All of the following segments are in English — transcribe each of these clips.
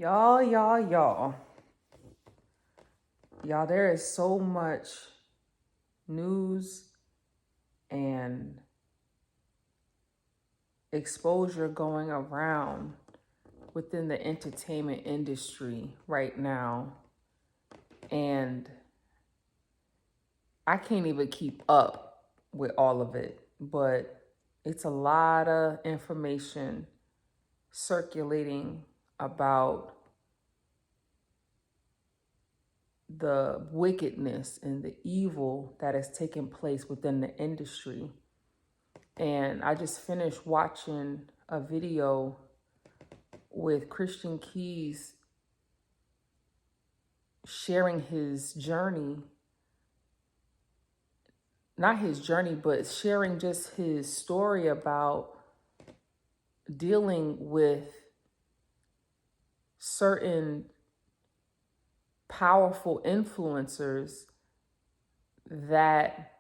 Y'all. Y'all, there is so much news and exposure going around within the entertainment industry right now. And I can't even keep up with all of it, but it's a lot of information circulating about the wickedness and the evil that has taken place within the industry. And I just finished watching a video with Christian Keys sharing his journey, not his journey, but sharing just his story about dealing with certain powerful influencers that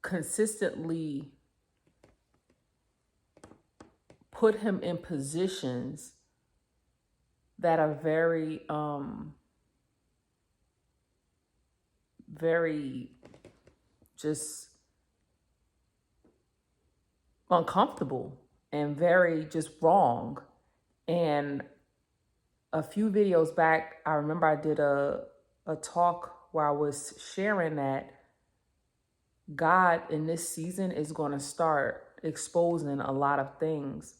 consistently put him in positions that are very just uncomfortable and very just wrong. And a few videos back, I remember I did a talk where I was sharing that God in this season is going to start exposing a lot of things.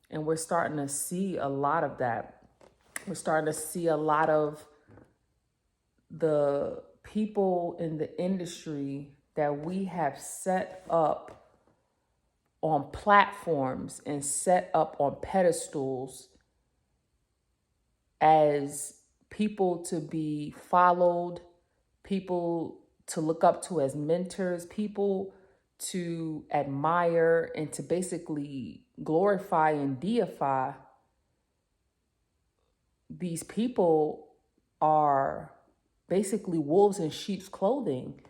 And we're starting to see a lot of that. We're starting to see a lot of the people in the industry that we have set up on platforms and set up on pedestals as people to be followed, people to look up to as mentors, people to admire and to basically glorify and deify. These people are basically wolves in sheep's clothing.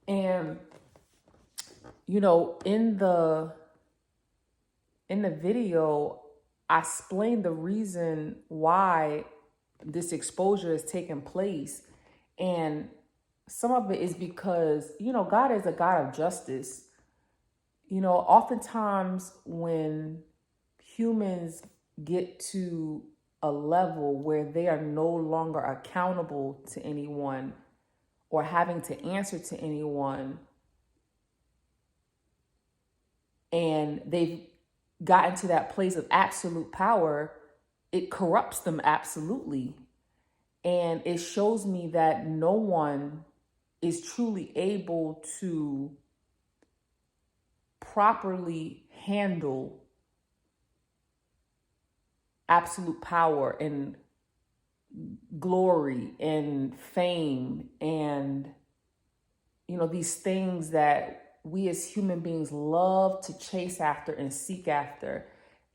And, you know, in the video, I explained the reason why this exposure is taking place. And some of it is because, you know, God is a God of justice. You know, oftentimes when humans get to a level where they are no longer accountable to anyone or having to answer to anyone, and they've gotten to that place of absolute power, it corrupts them absolutely. And it shows me that no one is truly able to properly handle absolute power and glory and fame and, you know, these things that we as human beings love to chase after and seek after.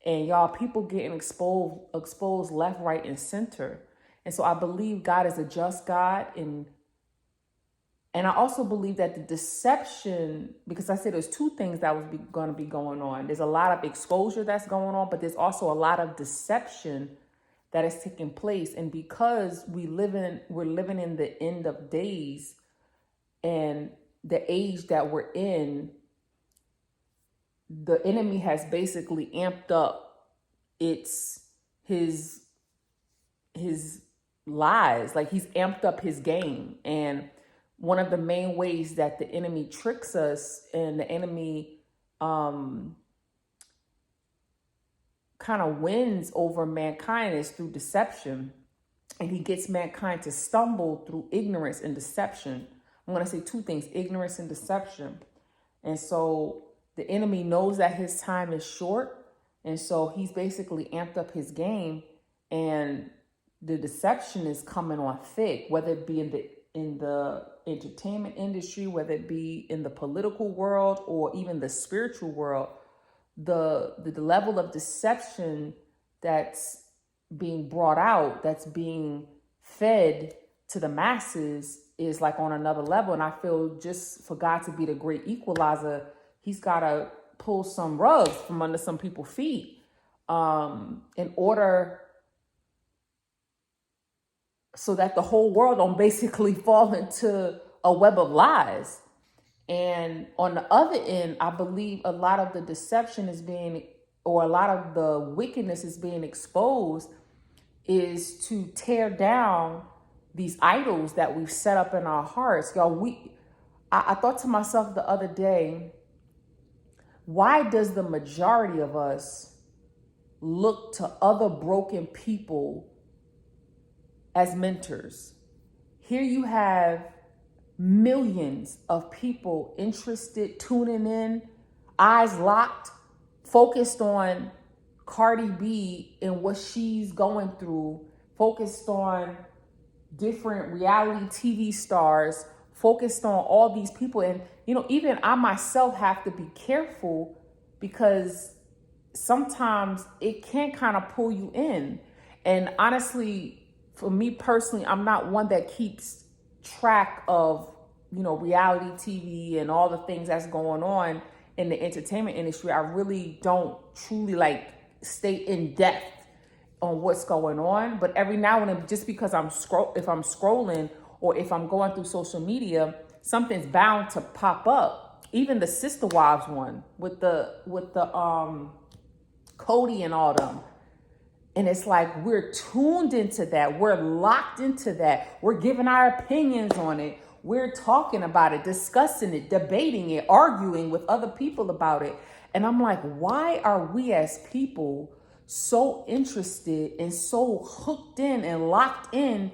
And y'all, people getting exposed left, right, and center. And so I believe God is a just God. And I also believe that the deception, because I said there's two things that was going to be going on. There's a lot of exposure that's going on, but there's also a lot of deception that is taking place. And because we're living in the end of days and the age that we're in, the enemy has basically amped up his lies. Like, he's amped up his game. And one of the main ways that the enemy tricks us and the enemy kind of wins over mankind is through deception. And he gets mankind to stumble through ignorance and deception. I'm going to say two things: ignorance and deception. And so the enemy knows that his time is short. And so he's basically amped up his game, and the deception is coming on thick, whether it be in the entertainment industry, whether it be in the political world or even the spiritual world. The level of deception that's being brought out, that's being fed to the masses, is like on another level. And I feel just for God to be the great equalizer, he's got to pull some rugs from under some people's feet. in order so that the whole world don't basically fall into a web of lies. And on the other end, I believe a lot of the deception is being, or a lot of the wickedness is being exposed, is to tear down these idols that we've set up in our hearts. Y'all, I thought to myself the other day, why does the majority of us look to other broken people as mentors? Here you have millions of people interested, tuning in, eyes locked, focused on Cardi B and what she's going through, focused on different reality TV stars, focused on all these people. And, even I myself have to be careful, because sometimes it can kind of pull you in. And honestly, for me personally, I'm not one that keeps track of, reality TV and all the things that's going on in the entertainment industry. I really don't truly stay in depth on what's going on. But every now and then, just because if I'm scrolling or if I'm going through social media, something's bound to pop up. Even the Sister Wives one with the Cody and all them. And it's like we're tuned into that. We're locked into that. We're giving our opinions on it. We're talking about it, discussing it, debating it, arguing with other people about it. And I'm like, why are we as people so interested and so hooked in and locked in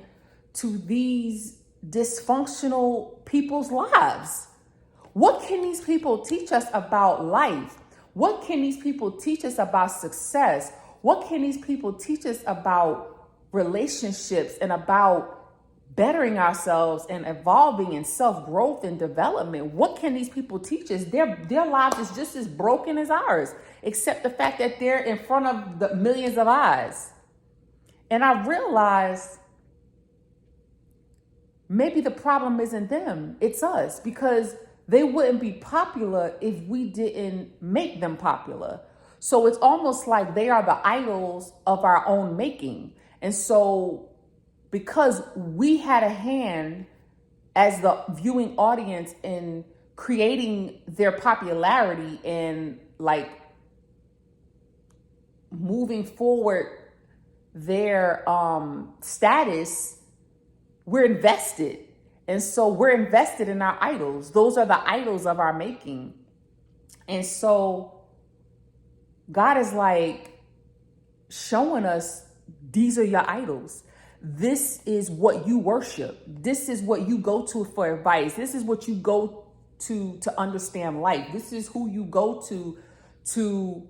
to these dysfunctional people's lives? What can these people teach us about life? What can these people teach us about success? What can these people teach us about relationships and about bettering ourselves and evolving and self-growth and development? What can these people teach us? Their lives is just as broken as ours, except the fact that they're in front of the millions of eyes. And I realized maybe the problem isn't them, it's us, because they wouldn't be popular if we didn't make them popular. So it's almost like they are the idols of our own making. And so because we had a hand as the viewing audience in creating their popularity and moving forward their status, we're invested. And so we're invested in our idols. Those are the idols of our making. And so God is showing us, these are your idols. This is what you worship. This is what you go to for advice. This is what you go to understand life. This is who you go to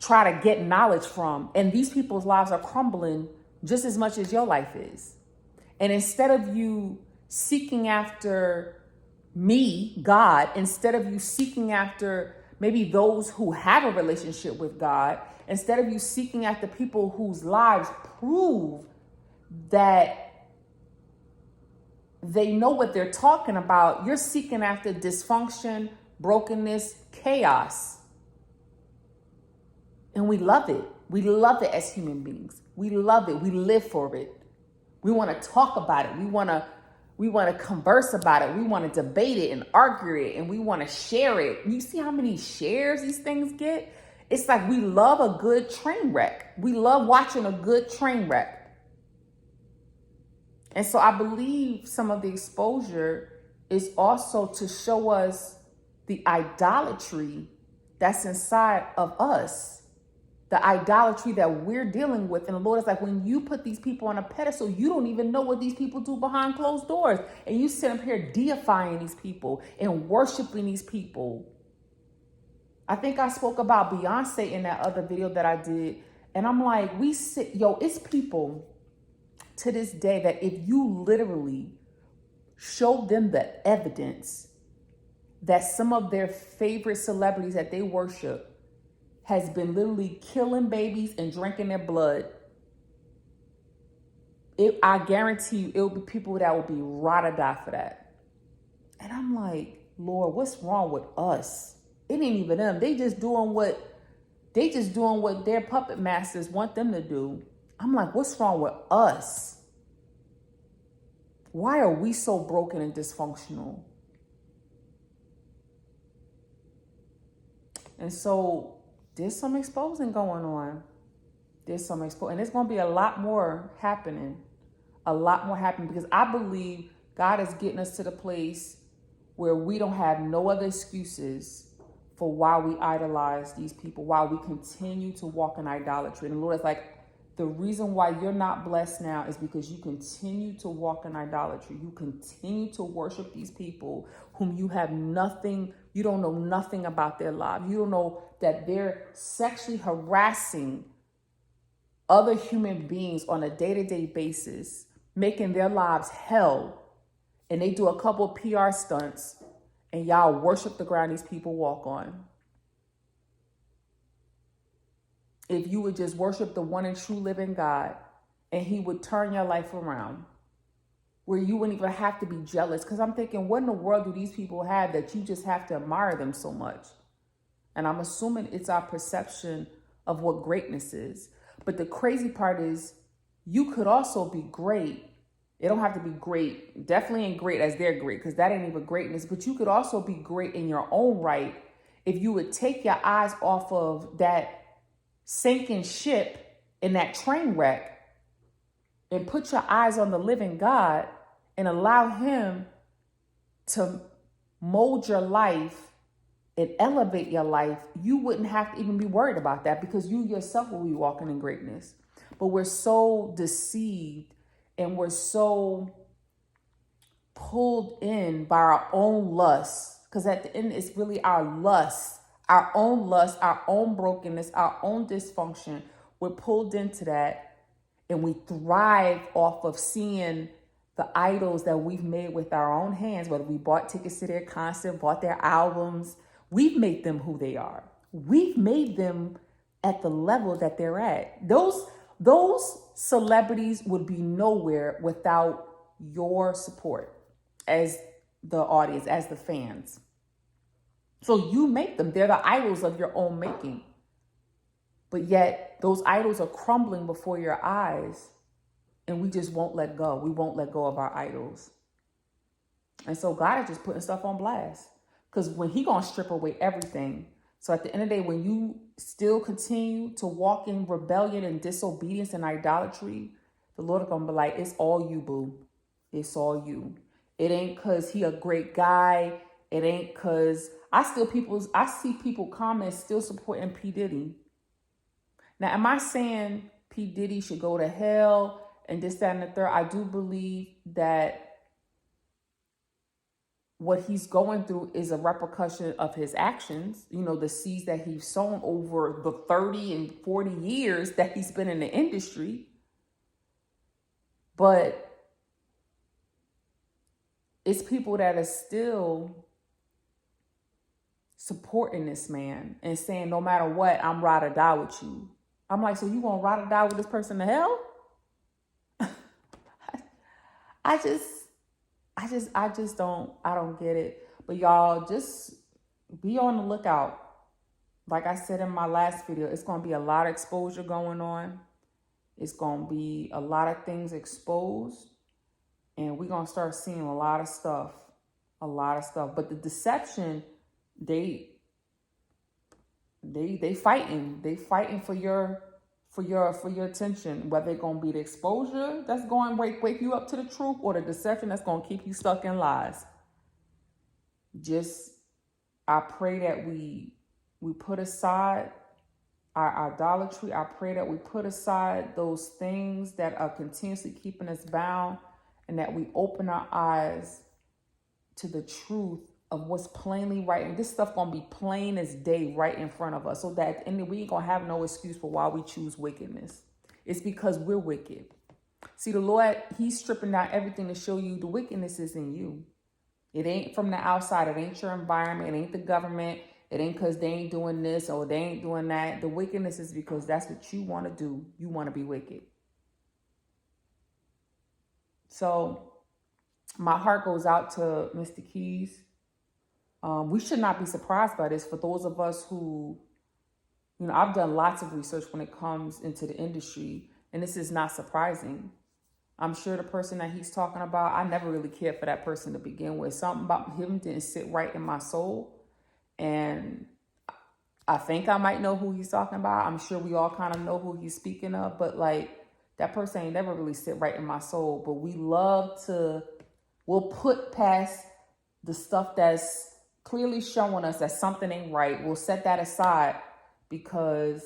try to get knowledge from. And these people's lives are crumbling just as much as your life is. And instead of you seeking after me, God, instead of you seeking after maybe those who have a relationship with God, instead of you seeking after people whose lives prove that they know what they're talking about, you're seeking after dysfunction, brokenness, chaos. And we love it. We love it as human beings. We love it. We live for it. We want to talk about it. We want to converse about it. We want to debate it and argue it, and we want to share it. You see how many shares these things get? It's like we love a good train wreck. We love watching a good train wreck. And so I believe some of the exposure is also to show us the idolatry that's inside of us. The idolatry that we're dealing with. And the Lord is like, when you put these people on a pedestal, you don't even know what these people do behind closed doors. And you sit up here deifying these people and worshiping these people. I think I spoke about Beyonce in that other video that I did. And I'm like, it's people to this day that if you literally show them the evidence that some of their favorite celebrities that they worship has been literally killing babies and drinking their blood, I guarantee you it will be people that will be ride or die for that. And I'm like, Lord, what's wrong with us? It ain't even them. They just doing what They just doing what their puppet masters want them to do. I'm like, what's wrong with us? Why are we so broken and dysfunctional? And so there's some exposing going on. There's some exposing. And there's going to be a lot more happening. A lot more happening, because I believe God is getting us to the place where we don't have no other excuses for why we idolize these people, why we continue to walk in idolatry. And the Lord is like, the reason why you're not blessed now is because you continue to walk in idolatry. You continue to worship these people whom you have nothing, you don't know nothing about their lives. You don't know that they're sexually harassing other human beings on a day-to-day basis, making their lives hell. And they do a couple PR stunts and y'all worship the ground these people walk on. If you would just worship the one and true living God, and he would turn your life around, where you wouldn't even have to be jealous. Because I'm thinking, what in the world do these people have that you just have to admire them so much? And I'm assuming it's our perception of what greatness is. But the crazy part is, you could also be great. It don't have to be great. Definitely ain't great as they're great, because that ain't even greatness. But you could also be great in your own right if you would take your eyes off of that sinking ship in that train wreck and put your eyes on the living God and allow him to mold your life and elevate your life. You wouldn't have to even be worried about that, because you yourself will be walking in greatness. But we're so deceived and we're so pulled in by our own lust, because at the end, it's really our lust, our own brokenness, our own dysfunction. We're pulled into that, and we thrive off of seeing the idols that we've made with our own hands, whether we bought tickets to their concert, bought their albums. We've made them who they are. We've made them at the level that they're at. Those celebrities would be nowhere without your support as the audience, as the fans. So you make them. They're the idols of your own making. But yet those idols are crumbling before your eyes, and we just won't let go. We won't let go of our idols. And so God is just putting stuff on blast, because when he gonna strip away everything. So at the end of the day, when you still continue to walk in rebellion and disobedience and idolatry, the Lord is gonna be like, it's all you, boo. It's all you. It ain't because he a great guy. It ain't because I see people comment still supporting P. Diddy. Now, am I saying P. Diddy should go to hell and this, that, and the third? I do believe that what he's going through is a repercussion of his actions. You know, the seeds that he's sown over the 30 and 40 years that he's been in the industry. But it's people that are still supporting this man and saying, no matter what, I'm ride or die with you. I'm like, so you gonna ride or die with this person to hell? I don't get it. But y'all, just be on the lookout. Like I said in my last video, it's going to be a lot of exposure going on. It's going to be a lot of things exposed. And we're going to start seeing a lot of stuff. But the deception, they fighting. They fighting for your attention, whether it's going to be the exposure that's going to wake you up to the truth, or the deception that's going to keep you stuck in lies. I pray that we put aside our idolatry. I pray that we put aside those things that are continuously keeping us bound, and that we open our eyes to the truth of what's plainly right. And this stuff gonna be plain as day right in front of us, so that at the end we ain't gonna have no excuse for why we choose wickedness. It's because we're wicked. See, the Lord, he's stripping down everything to show you the wickedness is in you. It ain't from the outside. It ain't your environment. It ain't the government. It ain't because they ain't doing this or they ain't doing that. The wickedness is because that's what you want to do. You want to be wicked. So my heart goes out to Mr. Keys. We should not be surprised by this. For those of us who You know, I've done lots of research when it comes into the industry, and this is not surprising. I'm sure the person that he's talking about, I never really cared for that person to begin with. Something about him didn't sit right in my soul. And I think I might know who he's talking about. I'm sure we all kind of know who he's speaking of, but like that person ain't never really sit right in my soul. But we'll put past the stuff that's clearly showing us that something ain't right. We'll set that aside because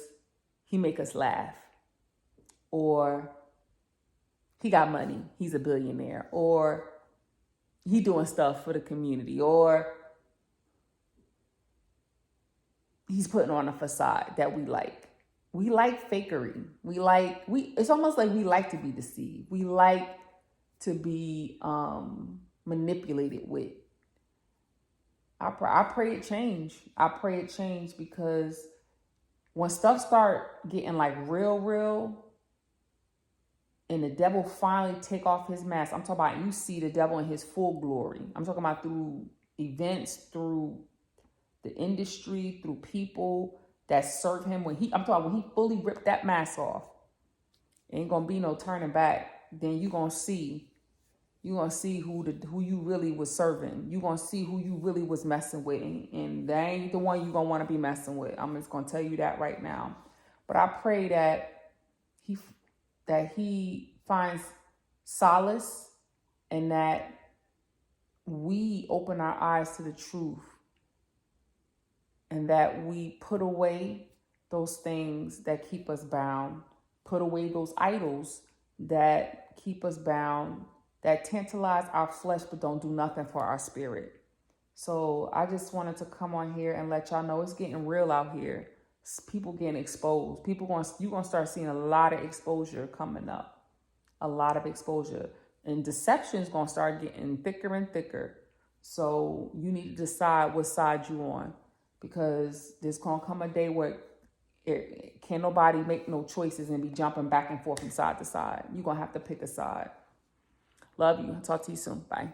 he make us laugh, or he got money, he's a billionaire, or he doing stuff for the community, or he's putting on a facade that we like. We like fakery. It's almost like we like to be deceived. We like to be manipulated with. I pray it change. I pray it change, because when stuff start getting like real, and the devil finally take off his mask, I'm talking about you see the devil in his full glory. I'm talking about through events, through the industry, through people that serve him. I'm talking about when he fully ripped that mask off, ain't gonna be no turning back. Then you're gonna see who you really was serving. You're gonna see who you really was messing with, and that ain't the one you're gonna want to be messing with. I'm just gonna tell you that right now. But I pray that he finds solace, and that we open our eyes to the truth, and that we put away those things that keep us bound, put away those idols that keep us bound, that tantalize our flesh but don't do nothing for our spirit. So I just wanted to come on here and let y'all know it's getting real out here. People getting exposed. You're going to start seeing a lot of exposure coming up. A lot of exposure. And deception is going to start getting thicker and thicker. So you need to decide what side you on, because there's going to come a day where can't nobody make no choices and be jumping back and forth from side to side. You're going to have to pick a side. Love you. Talk to you soon. Bye.